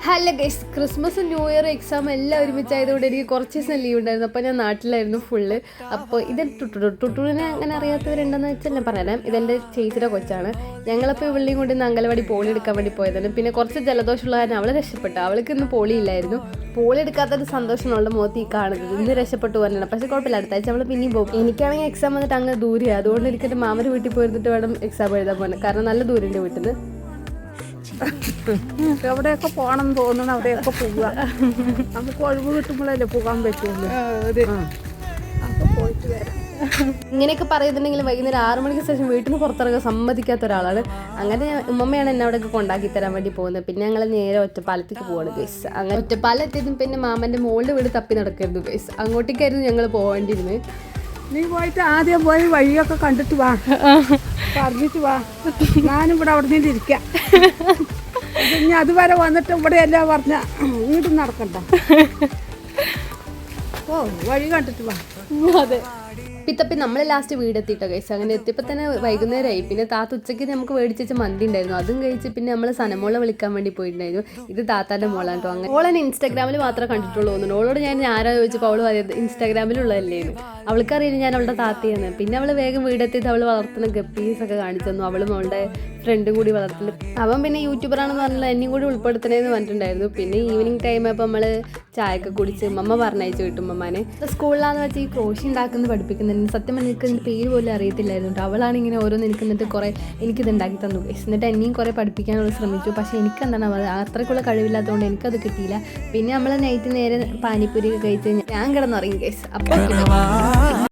Hello guys, Christmas new year exam എല്ലാം ഒരുമിച്ചായതുകൊണ്ട് എനിക്ക് കുറച്ച് ദിവസം ലീവ് ഉണ്ടായിരുന്നു. അപ്പോൾ ഞാൻ നാട്ടിലായിരുന്നു ഫുള്ള്. അപ്പോൾ ഇത് ടുട്ടുവിനെ അങ്ങനെ അറിയാത്തവരുണ്ടെന്ന് വെച്ചാൽ ഞാൻ പറയാം, ഇതെൻ്റെ ചേച്ചിയുടെ കൊച്ചാണ്. ഞങ്ങളപ്പോൾ ഇവളെയും കൊണ്ട് ഇന്ന് അംഗനവാടി പോളി എടുക്കാൻ വേണ്ടി പോയതാണ്. പിന്നെ കുറച്ച് ജലദോഷമുള്ള കാരണം അവളെ രക്ഷപ്പെട്ടു. അവൾക്ക് ഇന്ന് പോളി ഇല്ലായിരുന്നു. പോളി എടുക്കാത്തൊരു സന്തോഷം അവളുടെ മുഖത്ത് ഈ കാണുന്നത്. ഇന്ന് രക്ഷപ്പെട്ടു പറഞ്ഞാണ്. പക്ഷേ കുഴപ്പമില്ല, അടുത്ത ആഴ്ച അവൾ പിന്നെയും പോകും. എനിക്കാണെങ്കിൽ എക്സാം വന്നിട്ട് അങ്ങ് ദൂരെയാണ്. അതുകൊണ്ട് എനിക്കൊരു മാമൻ്റെ വീട്ടിൽ പോയിരുന്നിട്ട് വേണം എക്സാം എഴുതാൻ പോകാൻ. കാരണം നല്ല ദൂരം എൻ്റെ വീട്ടിൽ നിന്ന്. എവിടെയൊക്കെ പോകണം തോന്നണം അവിടെയൊക്കെ പോവുക. നമുക്ക് ഒഴിവ് കിട്ടുമ്പോഴല്ലേ പോകാൻ പറ്റുള്ളൂ. അപ്പോൾ പോയിട്ട് വരാം. ഇങ്ങനെയൊക്കെ പറയുന്നുണ്ടെങ്കിൽ വൈകുന്നേരം 6 മണിക്ക് ശേഷം വീട്ടിൽ നിന്ന് പുറത്തിറങ്ങാൻ സമ്മതിക്കാത്ത ഒരാളാണ്. അങ്ങനെ ഉമ്മമ്മയാണ് എന്നെ അവിടെയൊക്കെ കൊണ്ടാക്കി തരാൻ വേണ്ടി പോകുന്നത്. പിന്നെ ഞങ്ങൾ നേരെ ഒറ്റപ്പാലത്തേക്ക് പോവാണ് ഗൈസ്. അങ്ങനെ ഒറ്റപ്പാലത്തേക്കും പിന്നെ മാമൻ്റെ മോളുടെ വീട് തപ്പി നടക്കരുത് ഗൈസ്. അങ്ങോട്ടേക്കായിരുന്നു ഞങ്ങൾ പോകേണ്ടിയിരുന്നത്. നീ പോയിട്ട് ആദ്യം പോയി വഴിയൊക്കെ കണ്ടിട്ട് വാ, പറഞ്ഞിട്ട് വാ. ഞാനും ഇവിടെ അവിടെ നിന്ന് ഇരിക്കാം. ഇനി അതുവരെ വന്നിട്ട് ഇവിടെ എല്ലാം പറഞ്ഞ വീണ്ടും നടക്കണ്ട. ഓ വഴി കണ്ടിട്ട് വാ. അതെ, പിത്തപ്പി നമ്മൾ ലാസ്റ്റ് വീടെത്തിയിട്ടോ ഗൈസ്. അങ്ങനെ എത്തിയപ്പോൾ തന്നെ വൈകുന്നേരമായി. പിന്നെ താത്ത ഉച്ചയ്ക്ക് നമുക്ക് മേടിച്ച് വെച്ച മന്തി ഉണ്ടായിരുന്നു, അതും കഴിച്ച് പിന്നെ നമ്മൾ സനമോളെ വിളിക്കാൻ വേണ്ടി പോയിട്ടുണ്ടായിരുന്നു. ഇത് താത്താൻ്റെ മോളാണ് കേട്ടോ. അങ്ങനെ ഓളെ ഇൻസ്റ്റാഗ്രാമിൽ മാത്രമേ കണ്ടിട്ടുള്ളൂ തോന്നുന്നു. ഓളോട് ഞാൻ ആരാ ചോദിച്ചപ്പോൾ അവൾ പറയുന്നത് ഇൻസ്റ്റാഗ്രാമിലുള്ളതല്ലേന്ന്. അവൾക്കറിയില്ല ഞാൻ അവളുടെ താത്തയാണ്. പിന്നെ അവൾ വേഗം വീടെത്തിയിട്ട് അവൾ വളർത്തുന്ന ഗപ്പീസൊക്കെ കാണിച്ചു തന്നു. അവളും അവളുടെ ഫ്രണ്ടും കൂടി വളർത്തുന്നു. അവൻ പിന്നെ യൂട്യൂബറാണെന്ന് പറഞ്ഞാൽ എന്നെയും കൂടി ഉൾപ്പെടുത്തണേന്ന് പറഞ്ഞിട്ടുണ്ടായിരുന്നു. പിന്നെ ഈവനിങ് ടൈം ആയപ്പോൾ നമ്മൾ ചായയൊക്കെ കുടിച്ച് മമ്മ പറഞ്ഞയച്ചു കിട്ടും മമ്മാനെ. സ്കൂളിലാന്ന് വെച്ചാൽ ഈ ക്രോഷി ഉണ്ടാക്കുന്നത് പഠിപ്പിക്കുന്നുണ്ട്. സത്യം പറഞ്ഞാൽ എനിക്ക് അതിൻ്റെ പേര് പോലും അറിയത്തില്ലായിരുന്നു കേട്ടോ. അവളാണ് ഇങ്ങനെ ഓരോന്ന് എനിക്ക് എന്നിട്ട് കുറേ എനിക്കിത് ഉണ്ടാക്കി തന്നു ഗൈസ്. എന്നിട്ട് എന്നെയും കുറേ പഠിപ്പിക്കാനുള്ള ശ്രമിച്ചു. പക്ഷേ എനിക്കെന്താണ് അത്രയ്ക്കുള്ള കഴിവില്ലാത്തതുകൊണ്ട് എനിക്കത് കിട്ടിയില്ല. പിന്നെ നമ്മൾ നൈറ്റ് നേരെ പാനിപ്പൂരി കഴിച്ച് ഞാൻ കിടന്നുറങ്ങി ഗൈസ്. അപ്പോൾ